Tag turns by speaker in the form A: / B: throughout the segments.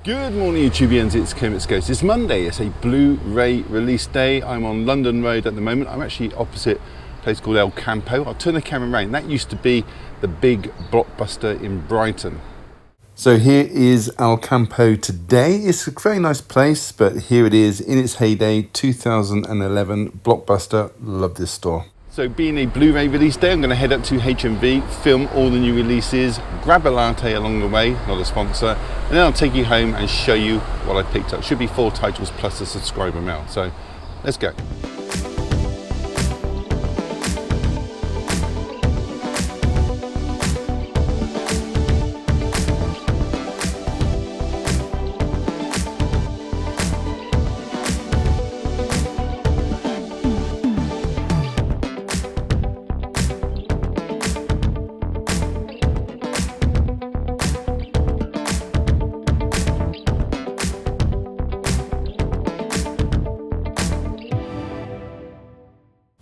A: Good morning YouTubians, it's Kermit's Ghost. It's Monday, it's a Blu-ray release day. I'm on London Road at the moment. I'm actually opposite a place called El Campo. I'll turn the camera around. That used to be the big Blockbuster in Brighton. So here is El Campo today. It's a very nice place, but here it is in its heyday, 2011 Blockbuster. Love this store. So being a Blu-ray release day, I'm going to head up to HMV, film all the new releases, grab a latte along the way, not a sponsor, and then I'll take you home and show you what I picked up. Should be 4 titles plus a subscriber mail. So let's go.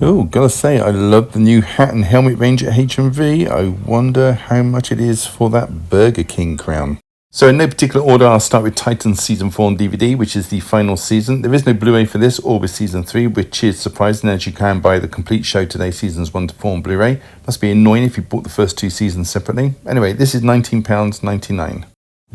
A: Oh, gotta say, I love the new hat and helmet range at HMV. I wonder how much it is for that Burger King crown. So in no particular order, I'll start with Titans Season 4 on DVD, which is the final season. There is no Blu-ray for this or with Season 3, which is surprising as you can buy the complete show today, Seasons 1 to 4 on Blu-ray. Must be annoying if you bought the first 2 seasons separately. Anyway, this is £19.99.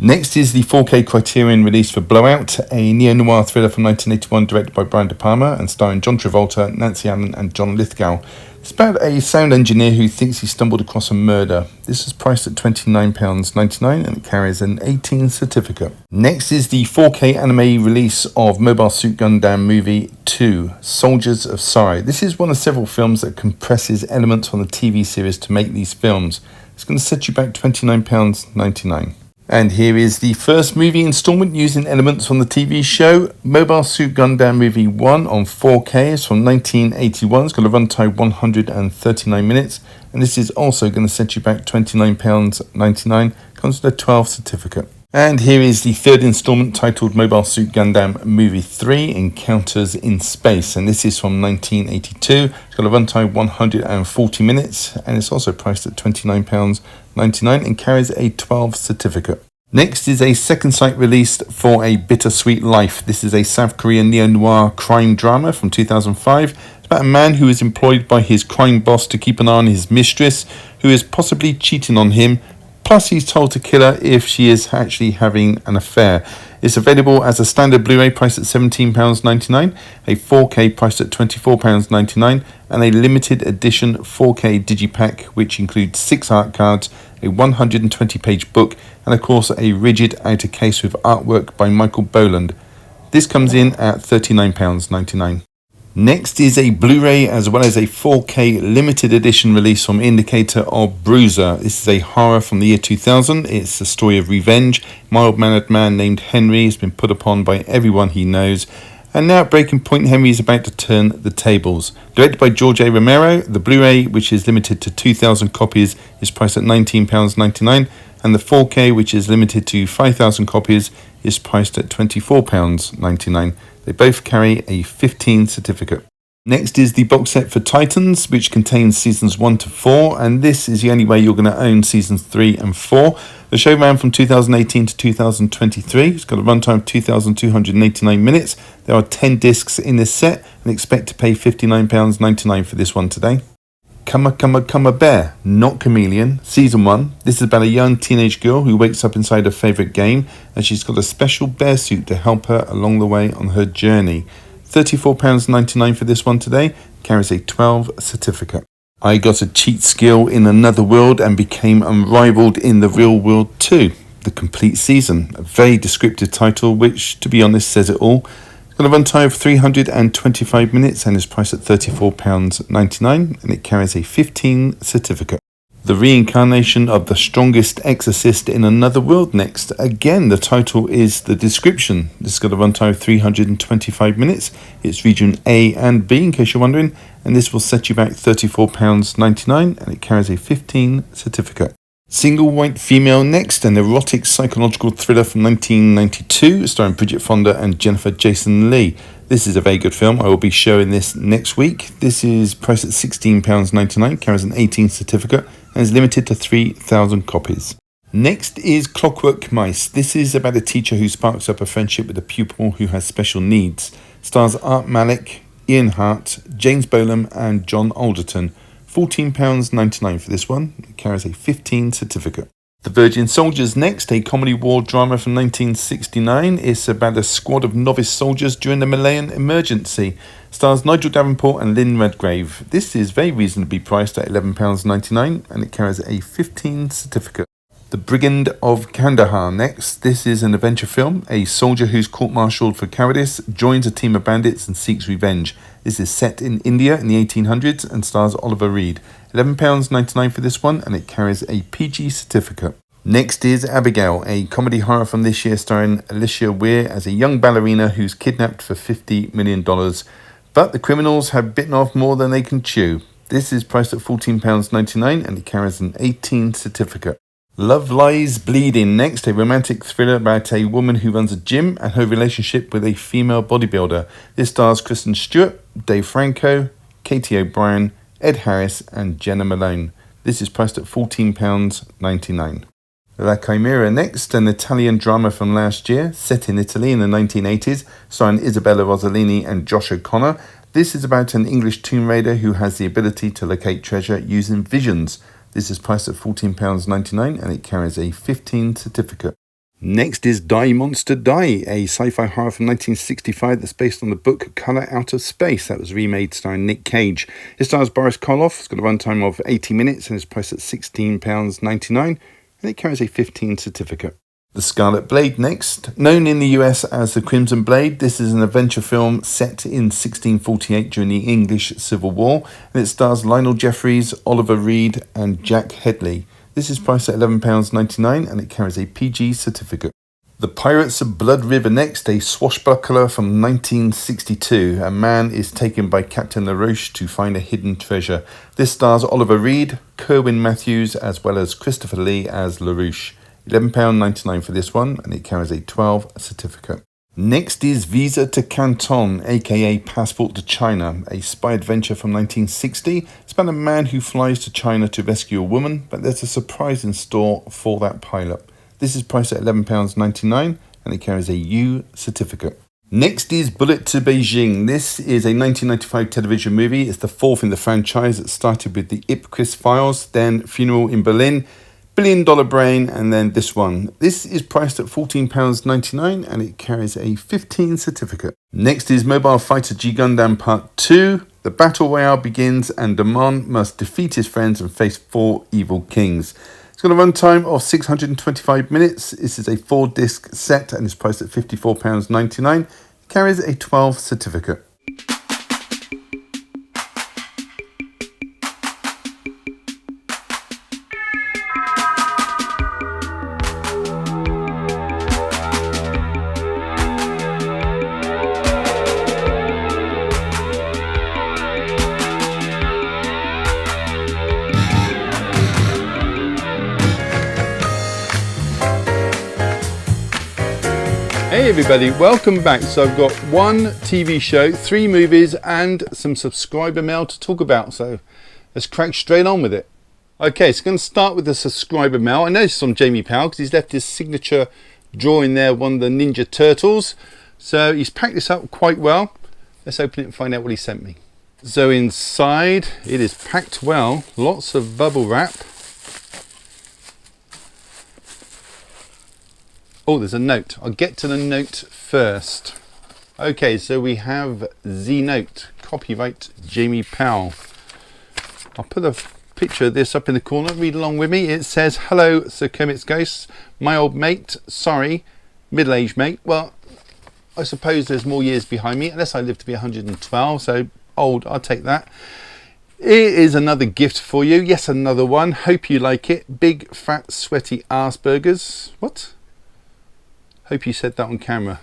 A: Next is the 4K Criterion release for Blowout, a neo-noir thriller from 1981 directed by Brian De Palma and starring John Travolta, Nancy Allen and John Lithgow. It's about a sound engineer who thinks he stumbled across a murder. This is priced at £29.99 and it carries an 18 certificate. Next is the 4K anime release of Mobile Suit Gundam Movie 2, Soldiers of Sai. This is one of several films that compresses elements from the TV series to make these films. It's going to set you back £29.99. And here is the first movie installment using elements from the TV show, Mobile Suit Gundam Movie 1 on 4K. It's from 1981. It's got a runtime 139 minutes. And this is also going to set you back £29.99. Comes with a 12 certificate. And here is the third installment titled Mobile Suit Gundam Movie 3 Encounters in Space. And this is from 1982. It's got a runtime 140 minutes. And it's also priced at £29.99 and carries a 12 certificate. Next is a second sight released for A Bittersweet Life. This is a South Korean neo-noir crime drama from 2005. It's about a man who is employed by his crime boss to keep an eye on his mistress, who is possibly cheating on him. Plus, he's told to kill her if she is actually having an affair. It's available as a standard Blu-ray priced at £17.99, a 4K priced at £24.99, and a limited edition 4K digipack, which includes 6 art cards, a 120-page book, and of course a rigid outer case with artwork by Michael Boland. This comes in at £39.99. Next is a Blu-ray as well as a 4K limited edition release from Indicator of Bruiser. This is a horror from the year 2000. It's a story of revenge. Mild-mannered man named Henry has been put upon by everyone he knows. And now at breaking point, Henry is about to turn the tables. Directed by George A. Romero, the Blu-ray, which is limited to 2,000 copies, is priced at £19.99. And the 4K, which is limited to 5,000 copies, is priced at £24.99. They both carry a 15 certificate. Next is the box set for Titans, which contains seasons 1 to 4, and this is the only way you're going to own seasons 3 and 4. The show ran from 2018 to 2023. It's got a runtime of 2,289 minutes. There are 10 discs in this set, and expect to pay £59.99 for this one today. Come a Bear, Not Chameleon, Season 1. This is about a young teenage girl who wakes up inside her favourite game and she's got a special bear suit to help her along the way on her journey. £34.99 for this one today, carries a 12 certificate. I got a cheat skill in another world and became unrivaled in the real world too. The complete season, a very descriptive title which, to be honest, says it all. Got a runtime of 325 minutes and is priced at £34.99 and it carries a 15 certificate. The reincarnation of the strongest exorcist in another world next. Again, the title is the description. This has got a runtime of 325 minutes. It's region A and B in case you're wondering, and this will set you back £34.99 and it carries a 15 certificate. Single White Female next, an erotic psychological thriller from 1992 starring Bridget Fonda and Jennifer Jason Leigh. This is a very good film. I will be showing this next week. This is priced at £16.99, carries an 18 certificate and is limited to 3,000 copies. Next is Clockwork Mice. This is about a teacher who sparks up a friendship with a pupil who has special needs. Stars Art Malik, Ian Hart, James Bolam and John Alderton. £14.99 for this one. It carries a 15 certificate. The Virgin Soldiers next, a comedy war drama from 1969. It's about a squad of novice soldiers during the Malayan emergency. Stars Nigel Davenport and Lynn Redgrave. This is very reasonably priced at £11.99 and it carries a 15 certificate. The Brigand of Kandahar next. This is an adventure film. A soldier who's court-martialed for cowardice joins a team of bandits and seeks revenge. This is set in India in the 1800s and stars Oliver Reed. £11.99 for this one and it carries a PG certificate. Next is Abigail, a comedy horror from this year starring Alicia Weir as a young ballerina who's kidnapped for $50 million. But the criminals have bitten off more than they can chew. This is priced at £14.99 and it carries an 18 certificate. Love Lies Bleeding next, a romantic thriller about a woman who runs a gym and her relationship with a female bodybuilder. This stars Kristen Stewart, Dave Franco, Katie O'Brien, Ed Harris and Jenna Malone. This is priced at £14.99. La Chimera next, an Italian drama from last year, set in Italy in the 1980s, starring Isabella Rossellini and Josh O'Connor. This is about an English tomb raider who has the ability to locate treasure using visions. This is priced at £14.99 and it carries a 15 certificate. Next is Die Monster Die, a sci-fi horror from 1965 that's based on the book Colour Out of Space that was remade starring Nick Cage. It stars Boris Karloff, it's got a runtime of 80 minutes and is priced at £16.99 and it carries a 15 certificate. The Scarlet Blade next. Known in the US as The Crimson Blade, this is an adventure film set in 1648 during the English Civil War and it stars Lionel Jeffries, Oliver Reed and Jack Hedley. This is priced at £11.99 and it carries a PG certificate. The Pirates of Blood River next, a swashbuckler from 1962. A man is taken by Captain LaRoche to find a hidden treasure. This stars Oliver Reed, Kerwin Matthews as well as Christopher Lee as LaRoche. £11.99 for this one and it carries a 12 certificate. Next is Visa to Canton, aka Passport to China, a spy adventure from 1960. It's about a man who flies to China to rescue a woman, but there's a surprise in store for that pilot. This is priced at £11.99 and it carries a U certificate. Next is Bullet to Beijing. This is a 1995 television movie. It's the fourth in the franchise that started with the Ipcris Files, then Funeral in Berlin, $1 Billion Brain, and then this one. This is priced at £14.99 and it carries a 15 certificate. Next is Mobile Fighter G Gundam Part 2. The battle royale begins and Damon must defeat his friends and face 4 evil kings. It's got a runtime of 625 minutes. This is a 4-disc set and is priced at £54.99. It carries a 12 certificate. Hey everybody, welcome back. So I've got one TV show, 3 movies and some subscriber mail to talk about. So let's crack straight on with it. Okay, so I'm going to start with the subscriber mail. I noticed it's on Jamie Powell because he's left his signature drawing there, one of the Ninja Turtles. So he's packed this up quite well. Let's open it and find out what he sent me. So inside it is packed well, lots of bubble wrap. Oh, there's a note. I'll get to the note first. Okay, so we have the note. Copyright Jamie Powell. I'll put a picture of this up in the corner. Read along with me. It says, "Hello, Sir Kermit's Ghosts. My old mate. Sorry, middle-aged mate. Well, I suppose there's more years behind me, unless I live to be 112. So old, I'll take that. Here is another gift for you. Yes, another one. Hope you like it. Big, fat, sweaty arse burgers. What? Hope you said that on camera.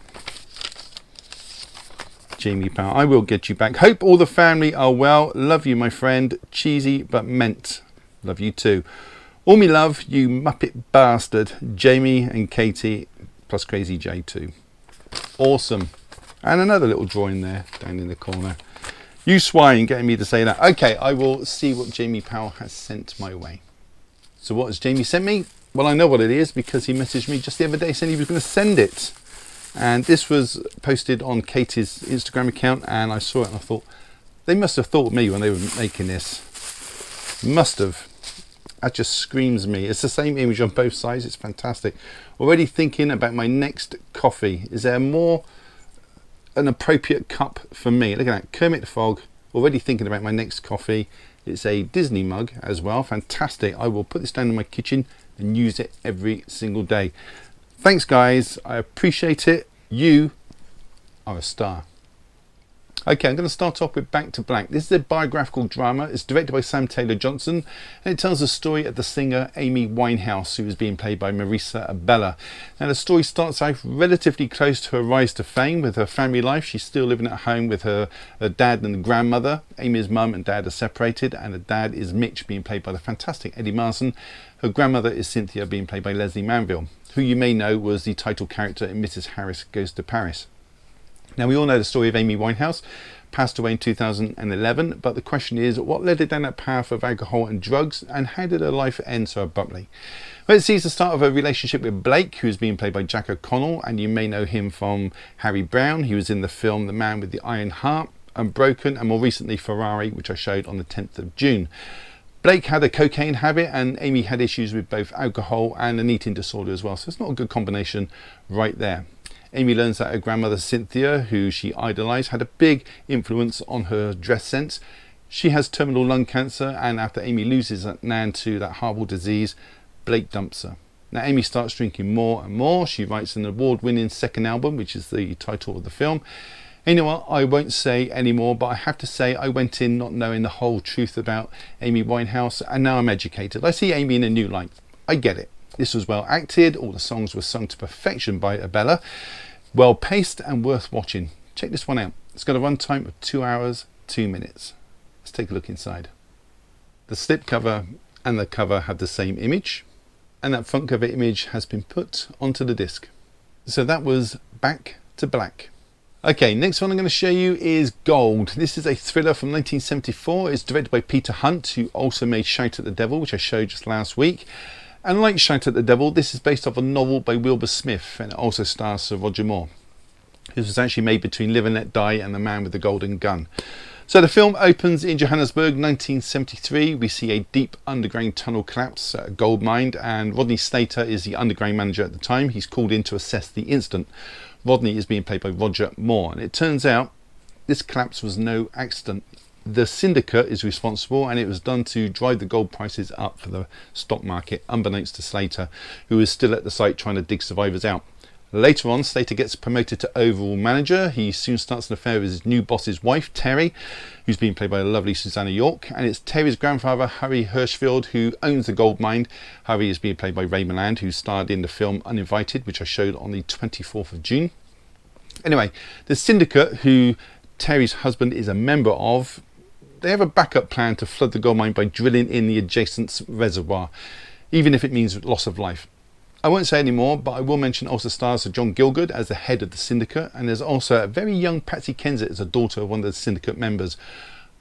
A: Jamie Powell, I will get you back. Hope all the family are well. Love you, my friend. Cheesy but meant. Love you too. All me love, you muppet bastard. Jamie and Katie plus Crazy J too. Awesome. And another little drawing there down in the corner. You swine getting me to say that. Okay, I will see what Jamie Powell has sent my way. So what has Jamie sent me? Well, I know what it is because he messaged me just the other day saying he was going to send it. And this was posted on Katie's Instagram account, and I saw it and I thought, they must have thought of me when they were making this. Must have. That just screams me. It's the same image on both sides. It's fantastic. Already thinking about my next coffee. Is there an appropriate cup for me? Look at that, Kermit the Frog. Already thinking about my next coffee. It's a Disney mug as well. Fantastic. I will put this down in my kitchen and use it every single day. Thanks guys, I appreciate it. You are a star. Okay, I'm going to start off with Back to Black. This is a biographical drama. It's directed by Sam Taylor Johnson, and it tells the story of the singer Amy Winehouse, who is being played by Marisa Abela. Now the story starts out relatively close to her rise to fame with her family life. She's still living at home with her dad and grandmother. Amy's mum and dad are separated, and the dad is Mitch, being played by the fantastic Eddie Marsan. Her grandmother is Cynthia, being played by Leslie Manville, who you may know was the title character in Mrs. Harris Goes to Paris. Now we all know the story of Amy Winehouse, passed away in 2011, but the question is, what led her down that path of alcohol and drugs, and how did her life end so abruptly? Well, it sees the start of a relationship with Blake, who's being played by Jack O'Connell, and you may know him from Harry Brown. He was in the film The Man with the Iron Heart, Unbroken, and more recently Ferrari, which I showed on the 10th of June. Blake had a cocaine habit, and Amy had issues with both alcohol and an eating disorder as well, so it's not a good combination right there. Amy learns that her grandmother Cynthia, who she idolised, had a big influence on her dress sense. She has terminal lung cancer, and after Amy loses Nan to that horrible disease, Blake dumps her. Now Amy starts drinking more and more. She writes an award-winning second album, which is the title of the film. And you know what, I won't say anymore, but I have to say I went in not knowing the whole truth about Amy Winehouse, and now I'm educated. I see Amy in a new light. I get it. This was well acted, all the songs were sung to perfection by Abela, well paced and worth watching. Check this one out. It's got a runtime of 2 hours, 2 minutes. Let's take a look inside. The slipcover and the cover have the same image, and that front cover image has been put onto the disc. So that was Back to Black. Okay, next one I'm going to show you is Gold. This is a thriller from 1974. It's directed by Peter Hunt, who also made Shout at the Devil, which I showed just last week. And like Shout at the Devil, this is based off a novel by Wilbur Smith, and it also stars Sir Roger Moore. This was actually made between Live and Let Die and The Man with the Golden Gun. So the film opens in Johannesburg, 1973. We see a deep underground tunnel collapse at a gold mine, and Rodney Slater is the underground manager at the time. He's called in to assess the incident. Rodney is being played by Roger Moore, and it turns out this collapse was no accident. The syndicate is responsible, and it was done to drive the gold prices up for the stock market, unbeknownst to Slater, who is still at the site trying to dig survivors out. Later on, Slater gets promoted to overall manager. He soon starts an affair with his new boss's wife, Terry, who's being played by the lovely Susanna York, and it's Terry's grandfather, Harry Hirschfield, who owns the gold mine. Harry is being played by Ray Milland, who starred in the film Uninvited, which I showed on the 24th of June. Anyway, the syndicate, who Terry's husband is a member of, they have a backup plan to flood the gold mine by drilling in the adjacent reservoir, even if it means loss of life. I won't say any more, but I will mention also stars Sir John Gielgud as the head of the syndicate, and there's also a very young Patsy Kensit as a daughter of one of the syndicate members.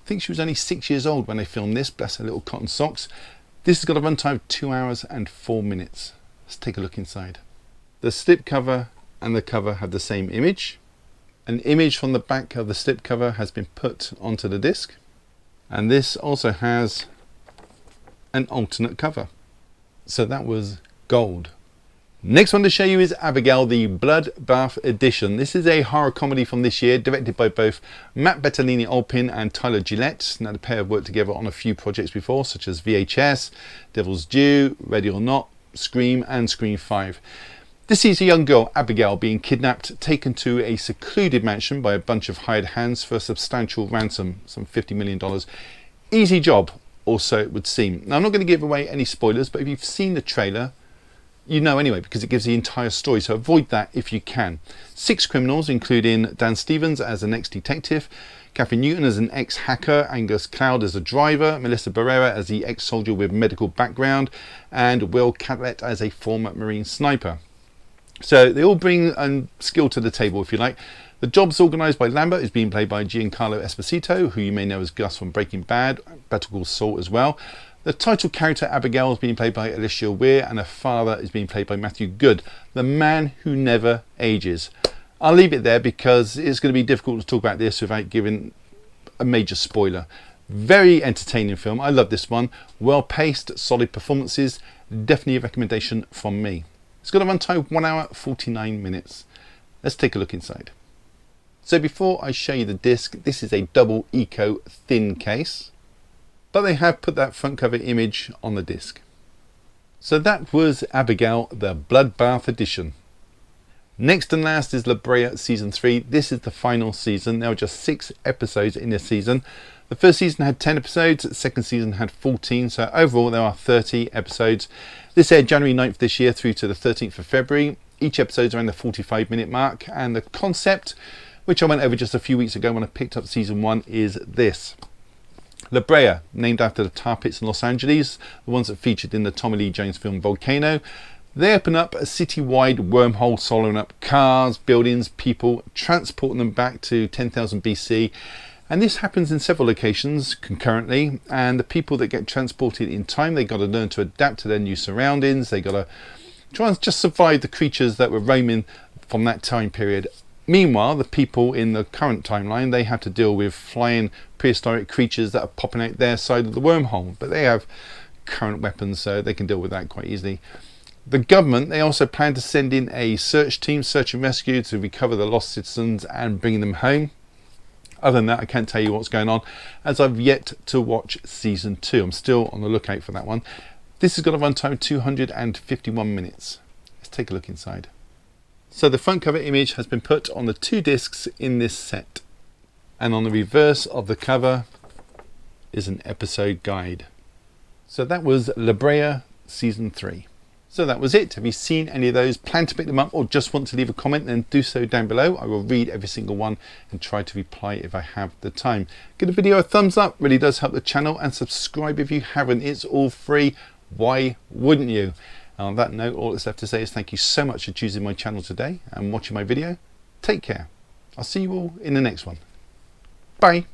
A: I think she was only 6 years old when they filmed this, bless her little cotton socks. This has got a runtime of 2 hours and 4 minutes. Let's take a look inside. The slipcover and the cover have the same image. An image from the back of the slipcover has been put onto the disc. And this also has an alternate cover. So that was Gold. Next one to show you is Abigail, the Bloodbath edition. This is a horror comedy from this year, directed by both Matt Bettinelli-Olpin and Tyler Gillette. Now the pair have worked together on a few projects before, such as VHS, Devil's Due, Ready or Not, Scream and Scream 5. This sees a young girl, Abigail, being kidnapped, taken to a secluded mansion by a bunch of hired hands for a substantial ransom, some $50 million. Easy job, or so it would seem. Now, I'm not going to give away any spoilers, but if you've seen the trailer, you know anyway, because it gives the entire story, so avoid that if you can. 6 criminals, including Dan Stevens as an ex-detective, Kathy Newton as an ex-hacker, Angus Cloud as a driver, Melissa Barrera as the ex-soldier with medical background, and Will Catlett as a former Marine sniper. So they all bring skill to the table, if you like. The job's organised by Lambert, who's being played by Giancarlo Esposito, who you may know as Gus from Breaking Bad, Better Call Saul as well.
B: The title character Abigail is being played by Alicia Weir, and her father is being played by Matthew Good, the man who never ages. I'll leave it there because it's going to be difficult to talk about this without giving a major spoiler. Very entertaining film. I love this one. Well paced, solid performances. Definitely a recommendation from me. It's got a runtime of 1 hour 49 minutes. Let's take a look inside. So before I show you the disc, this is a double eco thin case, but they have put that front cover image on the disc. So that was Abigail, the Bloodbath edition. Next and last is LaBrea season 3. This is the final season. There were just 6 episodes in this season. The first season had 10 episodes, the second season had 14, so overall there are 30 episodes. This aired January 9th this year through to the 13th of February. Each episode is around the 45-minute mark, and the concept, which I went over just a few weeks ago when I picked up season 1, is this. LaBrea, named after the tar pits in Los Angeles, the ones that featured in the Tommy Lee Jones film Volcano. They open up a city-wide wormhole, swallowing up cars, buildings, people, transporting them back to 10,000 BC. And this happens in several locations concurrently, and the people that get transported in time, they got to learn to adapt to their new surroundings. They got to try and just survive the creatures that were roaming from that time period. Meanwhile, the people in the current timeline, they have to deal with flying prehistoric creatures that are popping out their side of the wormhole, but they have current weapons, so they can deal with that quite easily. The government, they also plan to send in a search team, search and rescue, to recover the lost citizens and bring them home. Other than that, I can't tell you what's going on, as I've yet to watch season 2. I'm still on the lookout for that one. This has got a runtime of 251 minutes. Let's take a look inside. So the front cover image has been put on the 2 discs in this set. And on the reverse of the cover is an episode guide. So that was LaBrea season 3. So that was it. Have you seen any of those? Plan to pick them up, or just want to leave a comment? Then do so down below. I will read every single one and try to reply if I have the time. Give the video a thumbs up, really does help the channel, and subscribe if you haven't. It's all free. Why wouldn't you? And on that note, all that's left to say is thank you so much for choosing my channel today and watching my video. Take care. I'll see you all in the next one. Bye.